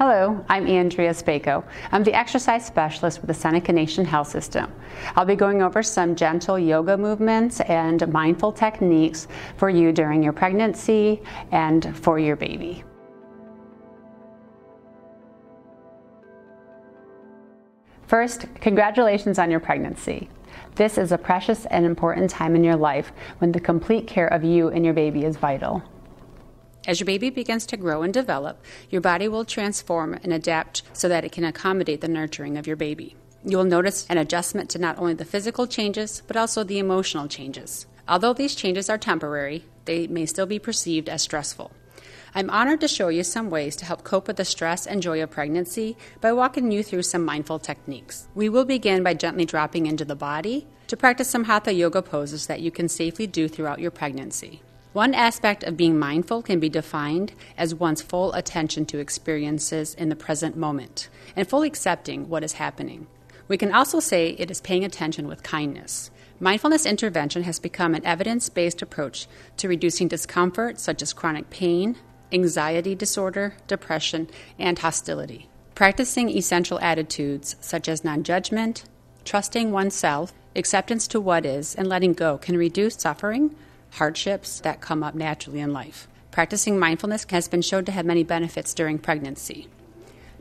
Hello, I'm Andrea Spako. I'm the exercise specialist with the Seneca Nation Health System. I'll be going over some gentle yoga movements and mindful techniques for you during your pregnancy and for your baby. First, congratulations on your pregnancy. This is a precious and important time in your life when the complete care of you and your baby is vital. As your baby begins to grow and develop, your body will transform and adapt so that it can accommodate the nurturing of your baby. You will notice an adjustment to not only the physical changes, but also the emotional changes. Although these changes are temporary, they may still be perceived as stressful. I'm honored to show you some ways to help cope with the stress and joy of pregnancy by walking you through some mindful techniques. We will begin by gently dropping into the body to practice some hatha yoga poses that you can safely do throughout your pregnancy. One aspect of being mindful can be defined as one's full attention to experiences in the present moment and fully accepting what is happening. We can also say it is paying attention with kindness. Mindfulness intervention has become an evidence-based approach to reducing discomfort such as chronic pain, anxiety disorder, depression, and hostility. Practicing essential attitudes such as non-judgment, trusting oneself, acceptance to what is, and letting go can reduce suffering, hardships that come up naturally in life. Practicing mindfulness has been shown to have many benefits during pregnancy.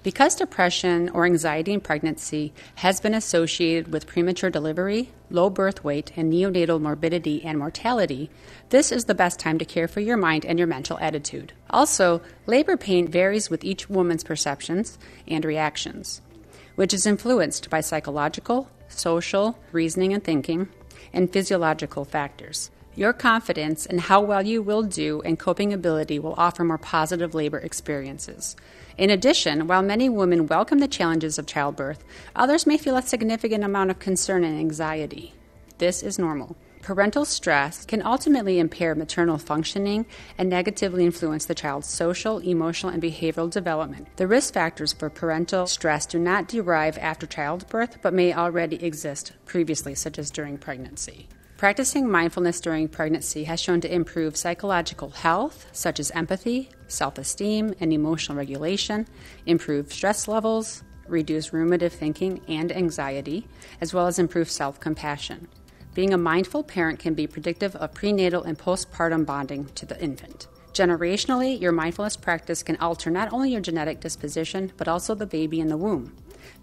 Because depression or anxiety in pregnancy has been associated with premature delivery, low birth weight, and neonatal morbidity and mortality, this is the best time to care for your mind and your mental attitude. Also, labor pain varies with each woman's perceptions and reactions, which is influenced by psychological, social, reasoning and thinking, and physiological factors. Your confidence in how well you will do and coping ability will offer more positive labor experiences. In addition, while many women welcome the challenges of childbirth, others may feel a significant amount of concern and anxiety. This is normal. Parental stress can ultimately impair maternal functioning and negatively influence the child's social, emotional, and behavioral development. The risk factors for parental stress do not derive after childbirth, but may already exist previously, such as during pregnancy. Practicing mindfulness during pregnancy has shown to improve psychological health, such as empathy, self-esteem, and emotional regulation, improve stress levels, reduce ruminative thinking and anxiety, as well as improve self-compassion. Being a mindful parent can be predictive of prenatal and postpartum bonding to the infant. Generationally, your mindfulness practice can alter not only your genetic disposition, but also the baby in the womb.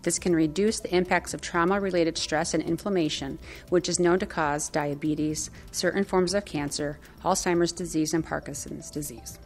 This can reduce the impacts of trauma-related stress and inflammation, which is known to cause diabetes, certain forms of cancer, Alzheimer's disease, and Parkinson's disease.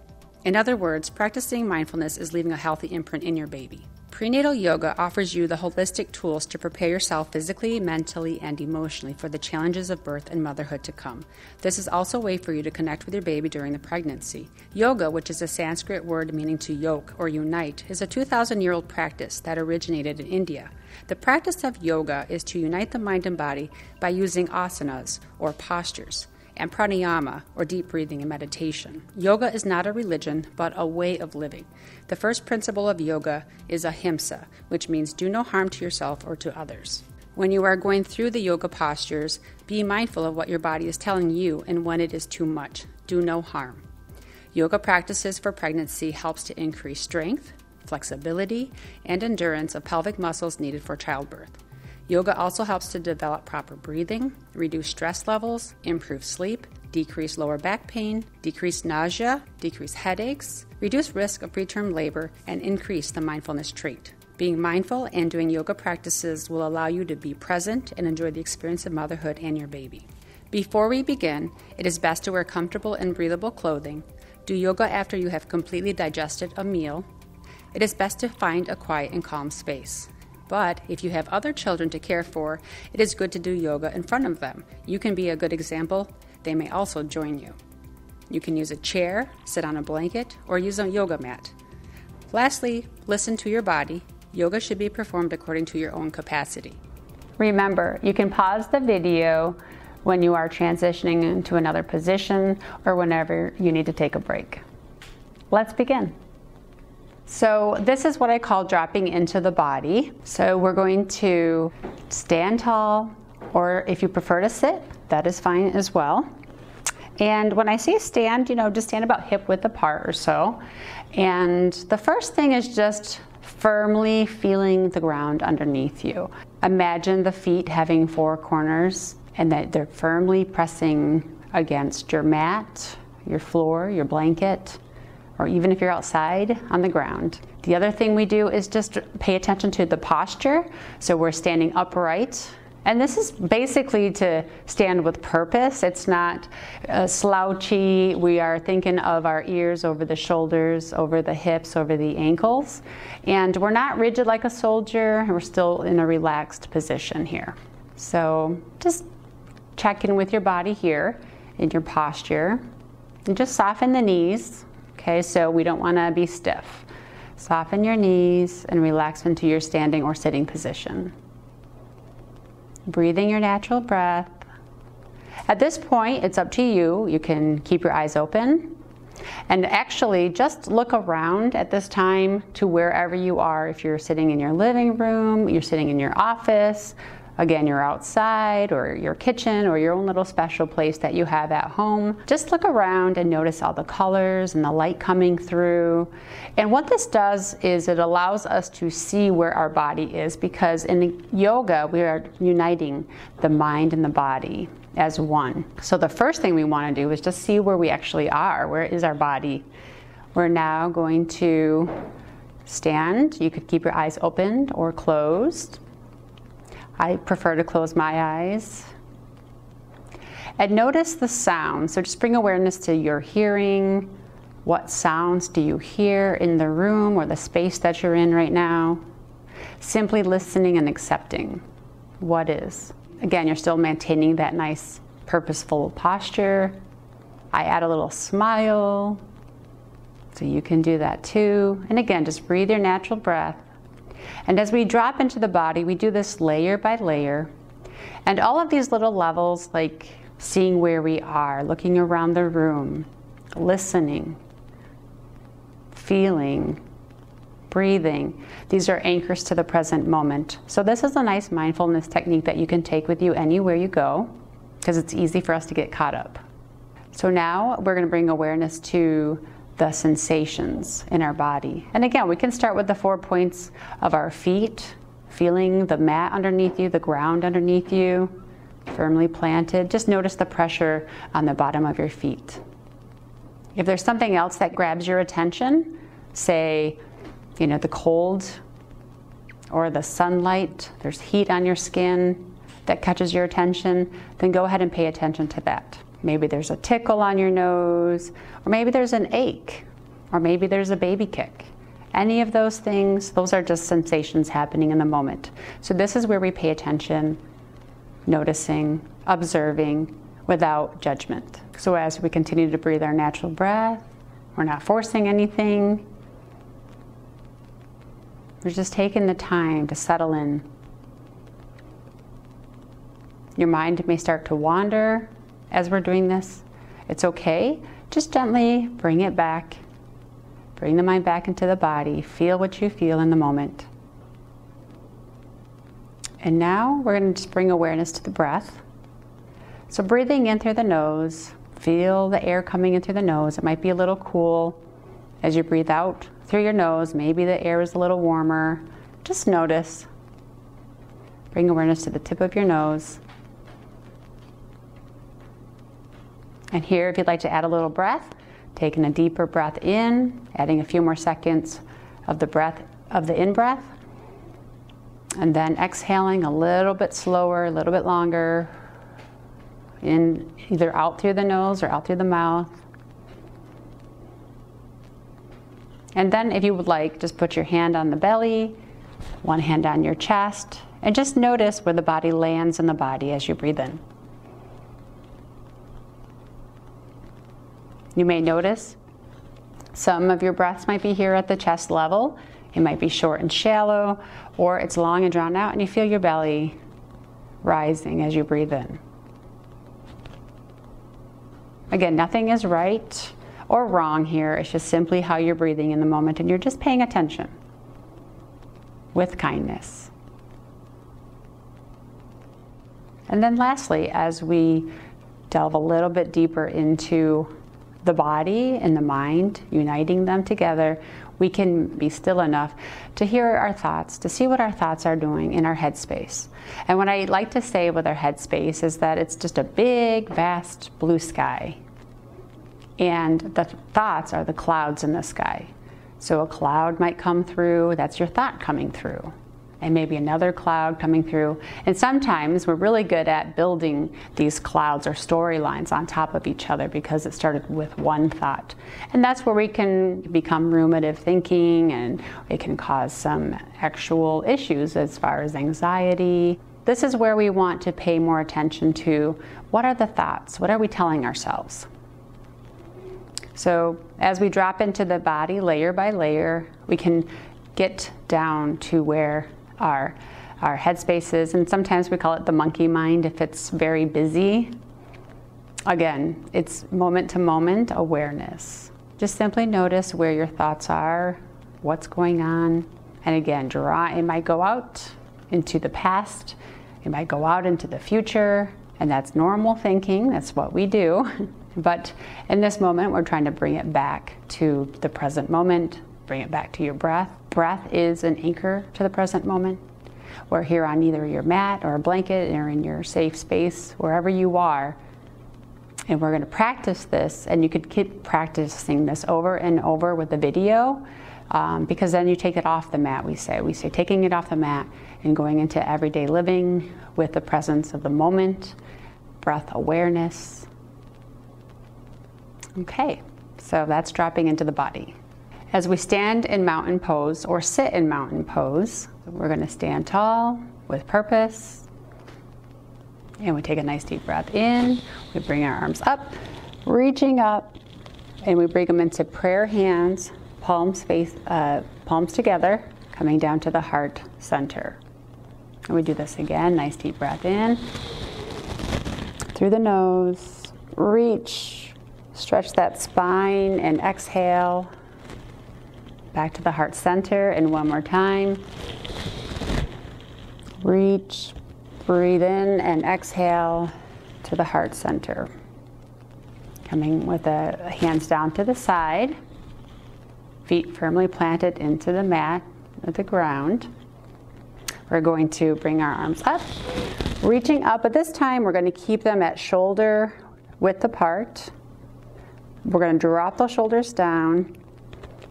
In other words, practicing mindfulness is leaving a healthy imprint in your baby. Prenatal yoga offers you the holistic tools to prepare yourself physically, mentally, and emotionally for the challenges of birth and motherhood to come. This is also a way for you to connect with your baby during the pregnancy. Yoga, which is a Sanskrit word meaning to yoke or unite, is a 2,000-year-old practice that originated in India. The practice of yoga is to unite the mind and body by using asanas, or postures, and pranayama, or deep breathing and meditation. Yoga is not a religion, but a way of living. The first principle of yoga is ahimsa, which means do no harm to yourself or to others. When you are going through the yoga postures, be mindful of what your body is telling you and when it is too much. Do no harm. Yoga practices for pregnancy helps to increase strength, flexibility, and endurance of pelvic muscles needed for childbirth. Yoga also helps to develop proper breathing, reduce stress levels, improve sleep, decrease lower back pain, decrease nausea, decrease headaches, reduce risk of preterm labor, and increase the mindfulness trait. Being mindful and doing yoga practices will allow you to be present and enjoy the experience of motherhood and your baby. Before we begin, it is best to wear comfortable and breathable clothing. Do yoga after you have completely digested a meal. It is best to find a quiet and calm space. But if you have other children to care for, it is good to do yoga in front of them. You can be a good example. They may also join you. You can use a chair, sit on a blanket, or use a yoga mat. Lastly, listen to your body. Yoga should be performed according to your own capacity. Remember, you can pause the video when you are transitioning into another position or whenever you need to take a break. Let's begin. So this is what I call dropping into the body. So we're going to stand tall, or if you prefer to sit, that is fine as well. And when I say stand, just stand about hip width apart or so. And the first thing is just firmly feeling the ground underneath you. Imagine the feet having four corners and that they're firmly pressing against your mat, your floor, your blanket, or even if you're outside on the ground. The other thing we do is just pay attention to the posture. So we're standing upright. And this is basically to stand with purpose. It's not slouchy. We are thinking of our ears over the shoulders, over the hips, over the ankles. And we're not rigid like a soldier. We're still in a relaxed position here. So just check in with your body here in your posture. And just soften the knees. Okay, so we don't want to be stiff. Soften your knees and relax into your standing or sitting position. Breathing your natural breath. At this point, it's up to you. You can keep your eyes open. And actually, just look around at this time to wherever you are. If you're sitting in your living room, you're sitting in your office, again, you're outside or your kitchen or your own little special place that you have at home. Just look around and notice all the colors and the light coming through. And what this does is it allows us to see where our body is, because in yoga, we are uniting the mind and the body as one. So the first thing we want to do is just see where we actually are. Where is our body? We're now going to stand. You could keep your eyes open or closed. I prefer to close my eyes. And notice the sound. So just bring awareness to your hearing. What sounds do you hear in the room or the space that you're in right now? Simply listening and accepting what is. Again, you're still maintaining that nice, purposeful posture. I add a little smile, so you can do that too. And again, just breathe your natural breath. And as we drop into the body, we do this layer by layer. And all of these little levels, like seeing where we are, looking around the room, listening, feeling, breathing, these are anchors to the present moment. So this is a nice mindfulness technique that you can take with you anywhere you go, because it's easy for us to get caught up. So now we're going to bring awareness to the sensations in our body. And again, we can start with the 4 points of our feet, feeling the mat underneath you, the ground underneath you, firmly planted. Just notice the pressure on the bottom of your feet. If there's something else that grabs your attention, say, the cold or the sunlight, there's heat on your skin that catches your attention, then go ahead and pay attention to that. Maybe there's a tickle on your nose, or maybe there's an ache, or maybe there's a baby kick. Any of those things, those are just sensations happening in the moment. So this is where we pay attention, noticing, observing, without judgment. So as we continue to breathe our natural breath, we're not forcing anything. We're just taking the time to settle in. Your mind may start to wander as we're doing this. It's okay. Just gently bring it back. Bring the mind back into the body. Feel what you feel in the moment. And now we're going to just bring awareness to the breath. So breathing in through the nose, feel the air coming in through the nose. It might be a little cool. As you breathe out through your nose, maybe the air is a little warmer. Just notice. Bring awareness to the tip of your nose. And here, if you'd like to add a little breath, taking a deeper breath in, adding a few more seconds of the in-breath, and then exhaling a little bit slower, a little bit longer, in either out through the nose or out through the mouth. And then if you would like, just put your hand on the belly, one hand on your chest, and just notice where the body lands in the body as you breathe in. You may notice some of your breaths might be here at the chest level. It might be short and shallow, or it's long and drawn out, and you feel your belly rising as you breathe in. Again, nothing is right or wrong here. It's just simply how you're breathing in the moment, and you're just paying attention with kindness. And then lastly, as we delve a little bit deeper into the body and the mind, uniting them together, we can be still enough to hear our thoughts, to see what our thoughts are doing in our headspace. And what I like to say with our headspace is that it's just a big, vast blue sky. And the thoughts are the clouds in the sky. So a cloud might come through, that's your thought coming through. And maybe another cloud coming through. And sometimes we're really good at building these clouds or storylines on top of each other because it started with one thought. And that's where we can become ruminative thinking, and it can cause some actual issues as far as anxiety. This is where we want to pay more attention to what are the thoughts? What are we telling ourselves? So as we drop into the body layer by layer, we can get down to where our headspace is, and sometimes we call it the monkey mind if it's very busy. Again, it's moment to moment awareness. Just simply notice where your thoughts are, what's going on, and again, it might go out into the past, it might go out into the future, and that's normal thinking, that's what we do. But in this moment, we're trying to bring it back to the present moment, bring it back to your breath. Breath is an anchor to the present moment. We're here on either your mat or a blanket or in your safe space, wherever you are. And we're going to practice this, and you could keep practicing this over and over with the video, because then you take it off the mat, we say. We say taking it off the mat and going into everyday living with the presence of the moment, breath awareness. Okay, so that's dropping into the body. As we stand in mountain pose or sit in mountain pose, we're going to stand tall with purpose. And we take a nice deep breath in. We bring our arms up, reaching up, and we bring them into prayer hands, palms together, coming down to the heart center. And we do this again, nice deep breath in, through the nose, reach, stretch that spine, and exhale. Back to the heart center, and one more time. Reach, breathe in, and exhale to the heart center. Coming with the hands down to the side, feet firmly planted into the mat, at the ground. We're going to bring our arms up, reaching up, but this time we're going to keep them at shoulder width apart. We're going to drop those shoulders down.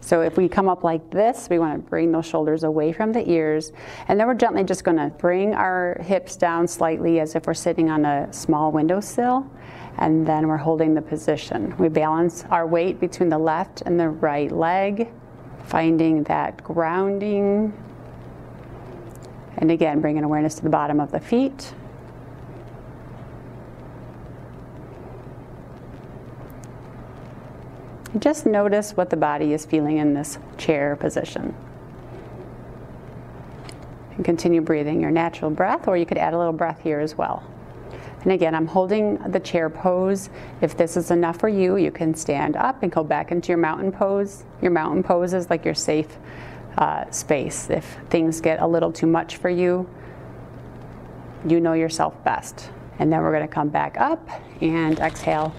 So if we come up like this, we want to bring those shoulders away from the ears. And then we're gently just going to bring our hips down slightly as if we're sitting on a small windowsill. And then we're holding the position. We balance our weight between the left and the right leg, finding that grounding. And again, bringing awareness to the bottom of the feet. Just notice what the body is feeling in this chair position. And continue breathing your natural breath, or you could add a little breath here as well. And again, I'm holding the chair pose. If this is enough for you, you can stand up and go back into your mountain pose. Your mountain pose is like your safe space. If things get a little too much for you, you know yourself best. And then we're going to come back up and exhale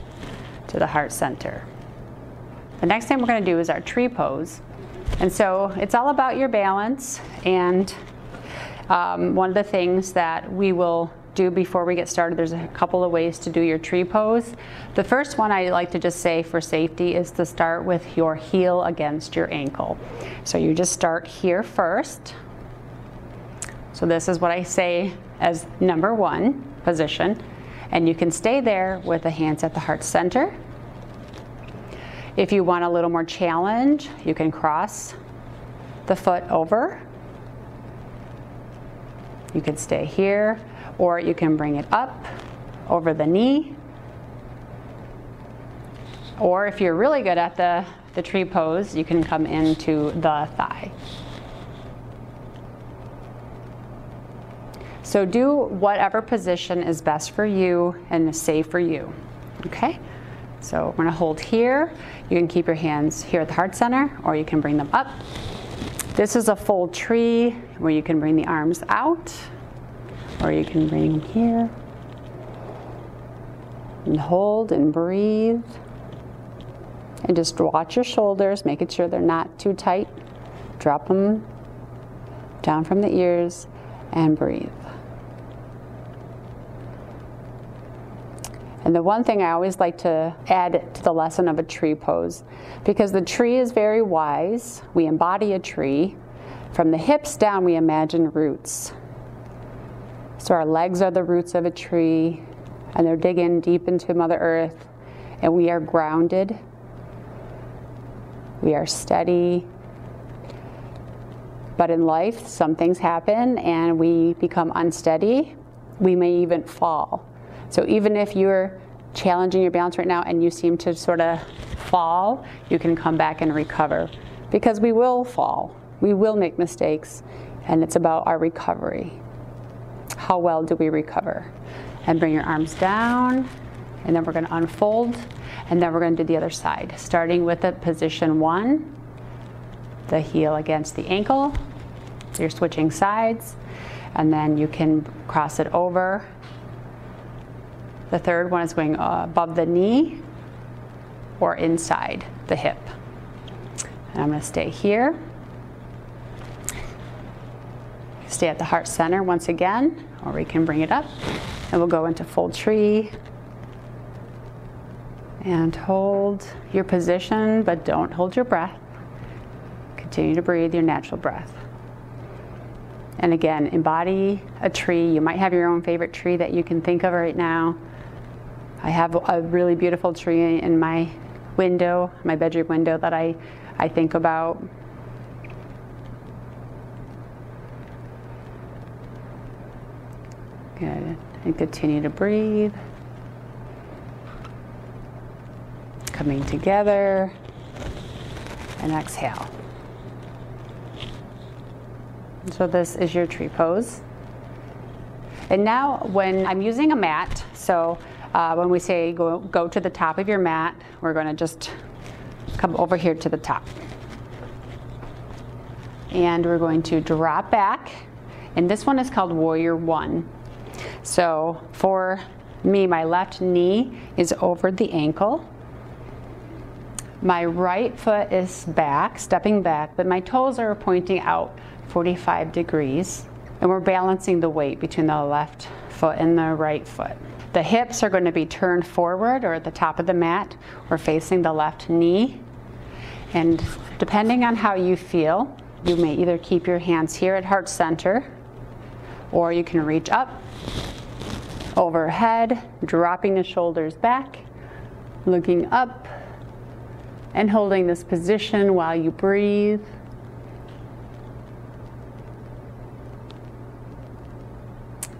to the heart center. The next thing we're going to do is our tree pose. And so it's all about your balance. And one of the things that we will do before we get started, there's a couple of ways to do your tree pose. The first one I like to just say for safety is to start with your heel against your ankle. So you just start here first. So this is what I say as number one position. And you can stay there with the hands at the heart center. If you want a little more challenge, you can cross the foot over. You can stay here, or you can bring it up over the knee. Or if you're really good at the tree pose, you can come into the thigh. So do whatever position is best for you and is safe for you, okay? So we're gonna hold here. You can keep your hands here at the heart center, or you can bring them up. This is a full tree where you can bring the arms out, or you can bring them here. And hold and breathe. And just watch your shoulders, making sure they're not too tight. Drop them down from the ears and breathe. And the one thing I always like to add to the lesson of a tree pose, because the tree is very wise. We embody a tree. From the hips down, we imagine roots. So our legs are the roots of a tree, and they're digging deep into Mother Earth, and we are grounded. We are steady. But in life, some things happen, and we become unsteady. We may even fall. So even if you're challenging your balance right now and you seem to sort of fall, you can come back and recover. Because we will fall, we will make mistakes, and it's about our recovery. How well do we recover? And bring your arms down, and then we're going to unfold, and then we're going to do the other side. Starting with the position 1, the heel against the ankle. So you're switching sides, and then you can cross it over. The third one is going above the knee or inside the hip. And I'm going to stay here. Stay at the heart center once again, or we can bring it up. And we'll go into full tree. And hold your position, but don't hold your breath. Continue to breathe your natural breath. And again, embody a tree. You might have your own favorite tree that you can think of right now. I have a really beautiful tree in my window, my bedroom window, that I think about. Good. And continue to breathe. Coming together. And exhale. So this is your tree pose. And now when I'm using a mat, so when we say go to the top of your mat, we're going to just come over here to the top. And we're going to drop back. And this one is called Warrior 1. So for me, my left knee is over the ankle. My right foot is back, stepping back, but my toes are pointing out 45 degrees. And we're balancing the weight between the left foot and the right foot. The hips are going to be turned forward or at the top of the mat or facing the left knee. And depending on how you feel, you may either keep your hands here at heart center, or you can reach up, overhead, dropping the shoulders back, looking up, and holding this position while you breathe.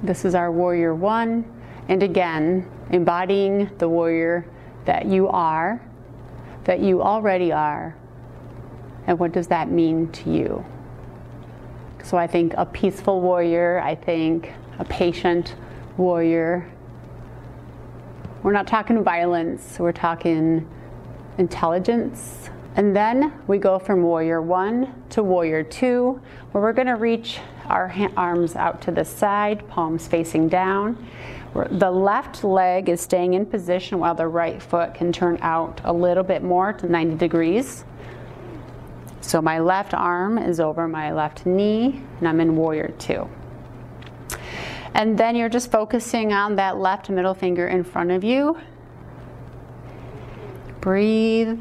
This is our Warrior 1. And again, embodying the warrior that you are, that you already are. And what does that mean to you? So I think a peaceful warrior, I think a patient warrior. We're not talking violence, we're talking intelligence. And then we go from Warrior 1 to Warrior 2, where we're going to reach our arms out to the side, palms facing down. The left leg is staying in position while the right foot can turn out a little bit more to 90 degrees. So my left arm is over my left knee, and I'm in Warrior 2. And then you're just focusing on that left middle finger in front of you. Breathe.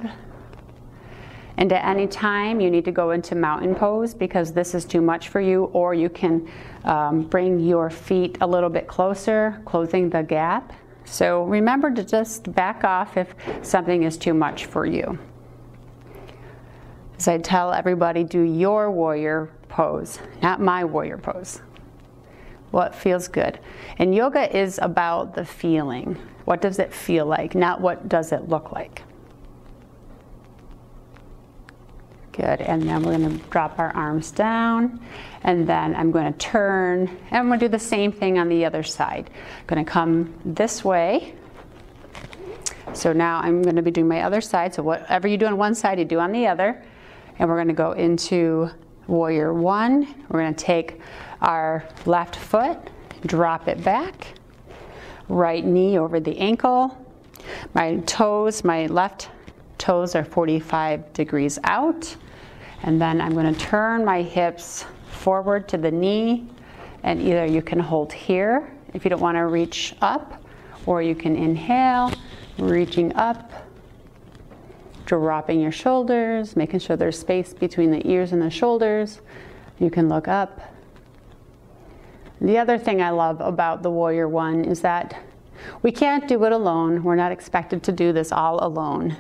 And at any time you need to go into mountain pose because this is too much for you, or you can bring your feet a little bit closer, closing the gap. So remember to just back off if something is too much for you. As I tell everybody, do your warrior pose, not my warrior pose. What feels good. And yoga is about the feeling. What does it feel like, not what does it look like. Good, and then we're going to drop our arms down, and then I'm going to turn, and I'm going to do the same thing on the other side. I'm going to come this way. So now I'm going to be doing my other side, so whatever you do on one side, you do on the other. And we're going to go into Warrior 1. We're going to take our left foot, drop it back, right knee over the ankle, My toes, my left toes are 45 degrees out. And then I'm going to turn my hips forward to the knee, and either you can hold here if you don't want to reach up, or you can inhale, reaching up, dropping your shoulders, making sure there's space between the ears and the shoulders. You can look up. The other thing I love about the Warrior One is that we can't do it alone. We're not expected to do this all alone.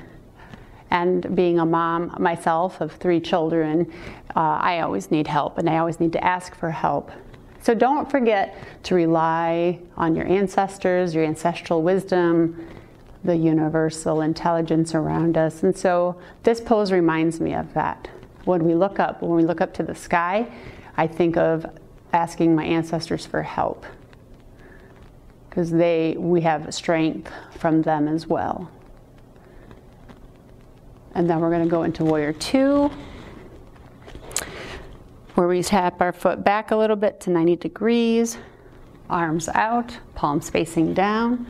And being a mom myself of 3 children, I always need help, and I always need to ask for help. So don't forget to rely on your ancestors, your ancestral wisdom, the universal intelligence around us. And so this pose reminds me of that. When we look up to the sky, I think of asking my ancestors for help, because we have strength from them as well. And then we're going to go into Warrior Two, where we tap our foot back a little bit to 90 degrees, arms out, palms facing down,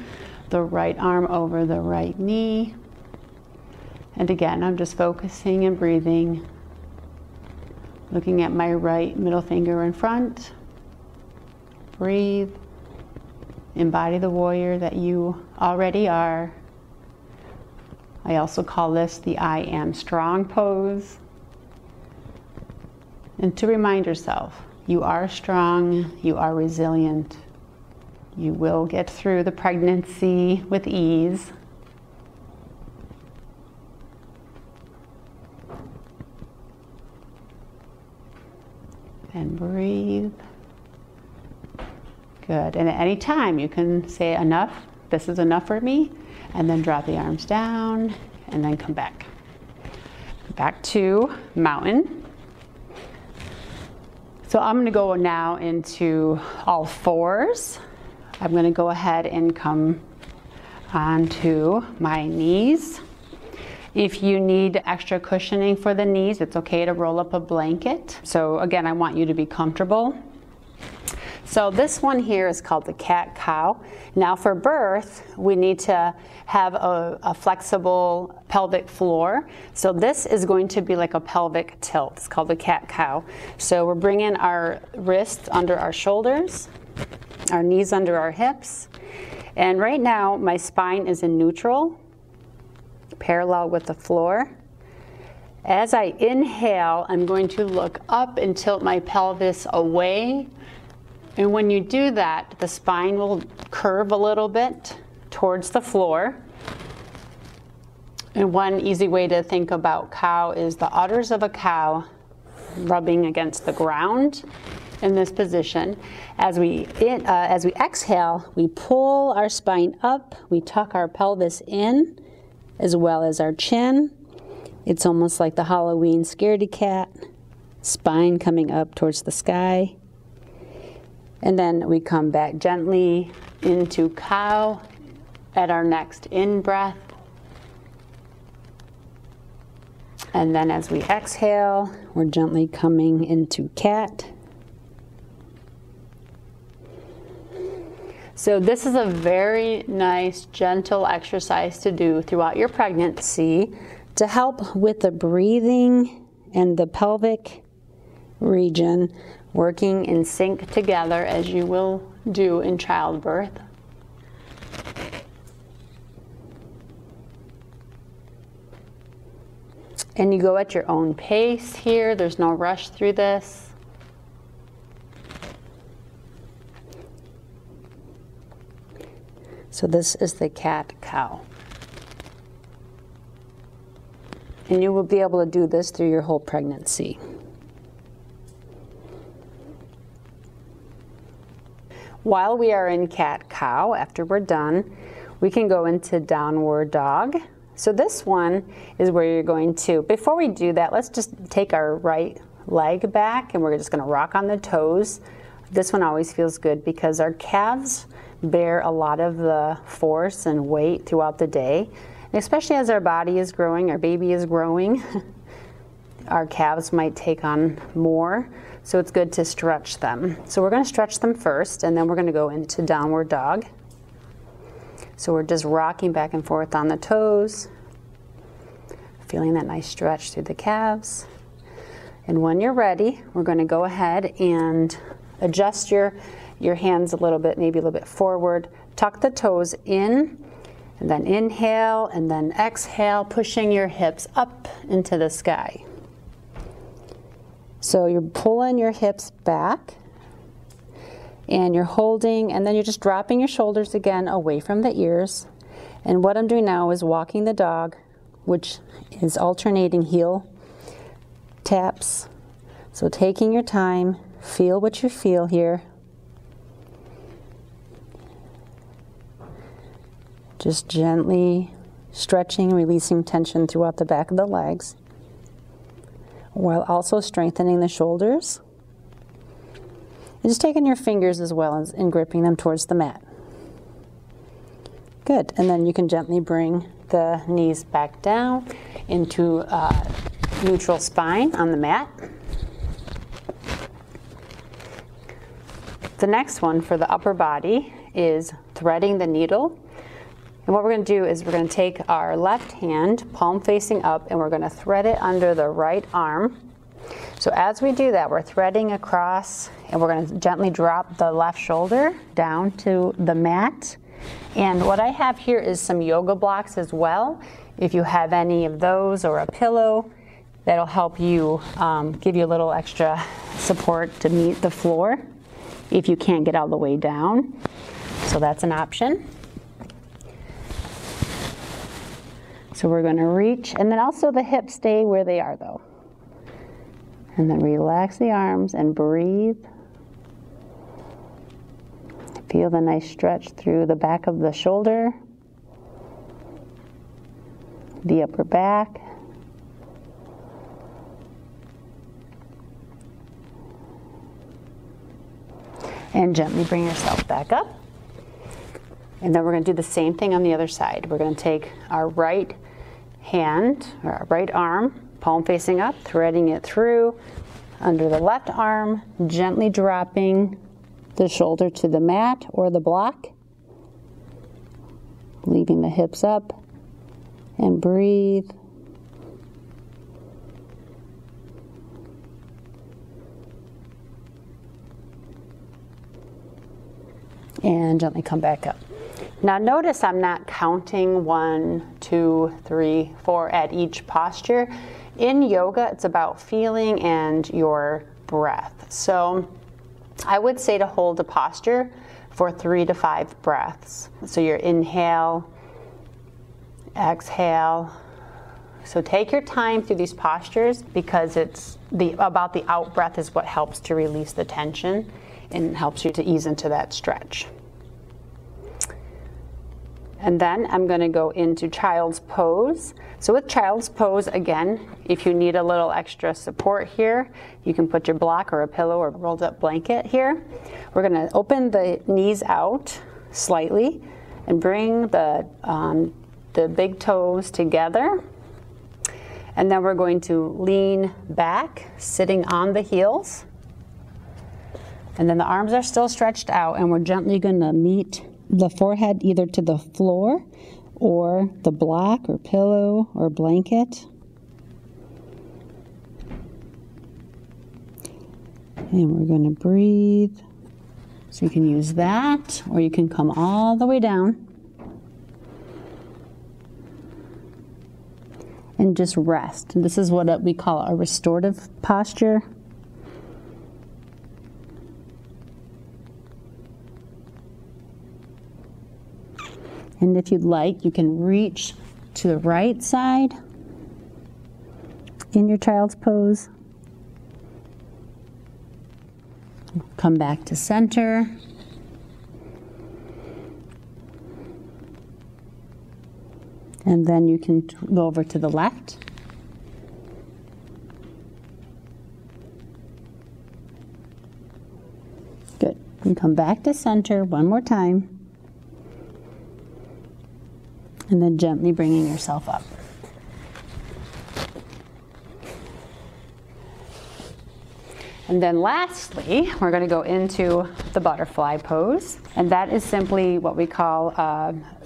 the right arm over the right knee. And again, I'm just focusing and breathing, looking at my right middle finger in front. Breathe. Embody the warrior that you already are. I also call this the I am strong pose. And to remind yourself, you are strong, you are resilient. You will get through the pregnancy with ease. And breathe. Good. And at any time you can say enough, this is enough for me, and then drop the arms down and then come back. Back to mountain. So I'm going to go now into all fours. I'm going to go ahead and come onto my knees. If you need extra cushioning for the knees, it's okay to roll up a blanket. So again, I want you to be comfortable. So this one here is called the cat-cow. Now for birth, we need to have a flexible pelvic floor. So this is going to be like a pelvic tilt. It's called the cat-cow. So we're bringing our wrists under our shoulders, our knees under our hips. And right now, my spine is in neutral, parallel with the floor. As I inhale, I'm going to look up and tilt my pelvis away. And when you do that, the spine will curve a little bit towards the floor. And one easy way to think about cow is the udders of a cow rubbing against the ground in this position. As we exhale, we pull our spine up, we tuck our pelvis in, as well as our chin. It's almost like the Halloween scaredy cat, spine coming up towards the sky. And then we come back gently into cow at our next in-breath. And then as we exhale, we're gently coming into cat. So this is a very nice, gentle exercise to do throughout your pregnancy to help with the breathing and the pelvic region working in sync together, as you will do in childbirth. And you go at your own pace here. There's no rush through this. So this is the cat-cow. And you will be able to do this through your whole pregnancy. While we are in cat-cow, after we're done, we can go into downward dog. So this one is where you're going to, before we do that, let's just take our right leg back and we're just going to rock on the toes. This one always feels good because our calves bear a lot of the force and weight throughout the day. And especially as our body is growing, our baby is growing, our calves might take on more. So it's good to stretch them. So we're going to stretch them first, and then we're going to go into downward dog. So we're just rocking back and forth on the toes, feeling that nice stretch through the calves. And when you're ready, we're going to go ahead and adjust your hands a little bit, maybe a little bit forward. Tuck the toes in, and then inhale, and then exhale, pushing your hips up into the sky. So you're pulling your hips back, and you're holding, and then you're just dropping your shoulders again away from the ears. And what I'm doing now is walking the dog, which is alternating heel taps. So taking your time, feel what you feel here. Just gently stretching, releasing tension throughout the back of the legs, while also strengthening the shoulders. And just taking your fingers as well and gripping them towards the mat. Good, and then you can gently bring the knees back down into neutral spine on the mat. The next one for the upper body is threading the needle. And what we're going to do is we're going to take our left hand, palm facing up, and we're going to thread it under the right arm. So as we do that, we're threading across, and we're going to gently drop the left shoulder down to the mat. And what I have here is some yoga blocks as well. If you have any of those or a pillow, that'll help you, give you a little extra support to meet the floor if you can't get all the way down. So that's an option. So we're going to reach, and then also the hips stay where they are though. And then relax the arms and breathe. Feel the nice stretch through the back of the shoulder, the upper back. And gently bring yourself back up. And then we're going to do the same thing on the other side. We're going to take our right hand, or our right arm, palm facing up, threading it through under the left arm, gently dropping the shoulder to the mat or the block, leaving the hips up, and breathe. And gently come back up. Now notice I'm not counting 1, 2, 3, 4 at each posture. In yoga, it's about feeling and your breath. So I would say to hold a posture for 3 to 5 breaths. So your inhale, exhale. So take your time through these postures, because it's about the out breath is what helps to release the tension and helps you to ease into that stretch. And then I'm going to go into child's pose. So with child's pose, again, if you need a little extra support here, you can put your block or a pillow or rolled up blanket here. We're going to open the knees out slightly and bring the big toes together. And then we're going to lean back, sitting on the heels. And then the arms are still stretched out, and we're gently going to meet the forehead either to the floor or the block or pillow or blanket. And we're going to breathe. So you can use that, or you can come all the way down and just rest. And this is what we call a restorative posture. And if you'd like, you can reach to the right side in your child's pose. Come back to center. And then you can go over to the left. Good. And come back to center one more time. And then gently bringing yourself up. And then lastly, we're going to go into the butterfly pose. And that is simply what we call,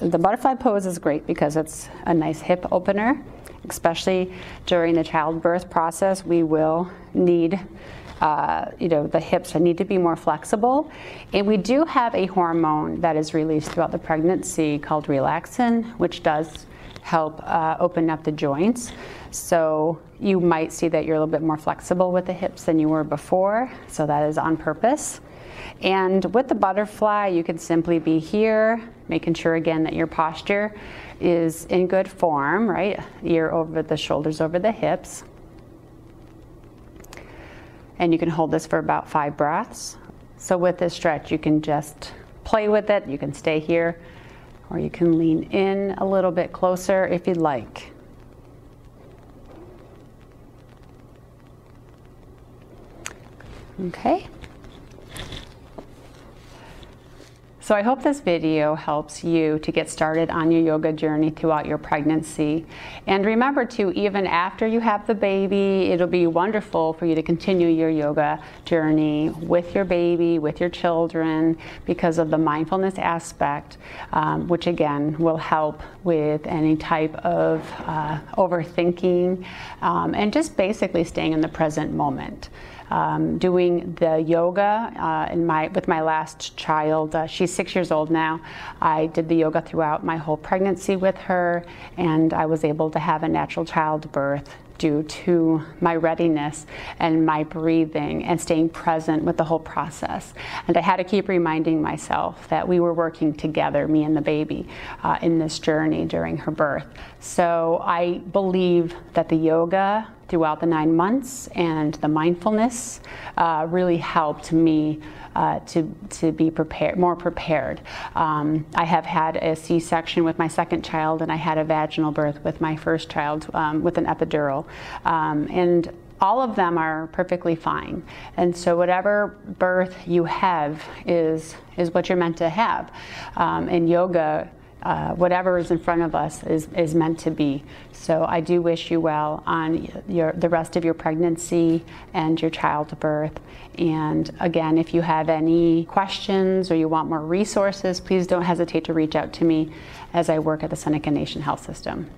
the butterfly pose is great because it's a nice hip opener, especially during the childbirth process. We will need the hips need to be more flexible. And we do have a hormone that is released throughout the pregnancy called relaxin, which does help open up the joints. So you might see that you're a little bit more flexible with the hips than you were before. So that is on purpose. And with the butterfly, you can simply be here, making sure again that your posture is in good form, right? Ear over the shoulders, over the hips. And you can hold this for about 5 breaths. So with this stretch, you can just play with it. You can stay here, or you can lean in a little bit closer if you'd like. Okay. So I hope this video helps you to get started on your yoga journey throughout your pregnancy. And remember too, even after you have the baby, it'll be wonderful for you to continue your yoga journey with your baby, with your children, because of the mindfulness aspect, which again will help with any type of overthinking, and just basically staying in the present moment. Doing the yoga with my last child, she's 6 years old now. I did the yoga throughout my whole pregnancy with her, and I was able to have a natural childbirth due to my readiness and my breathing and staying present with the whole process. And I had to keep reminding myself that we were working together, me and the baby, in this journey during her birth. So I believe that the yoga throughout the 9 months and the mindfulness really helped me to be more prepared. I have had a C-section with my second child, and I had a vaginal birth with my first child with an epidural. And all of them are perfectly fine. And so whatever birth you have is what you're meant to have. In yoga, whatever is in front of us is meant to be. So I do wish you well on the rest of your pregnancy and your childbirth. And again, if you have any questions or you want more resources, please don't hesitate to reach out to me as I work at the Seneca Nation Health System.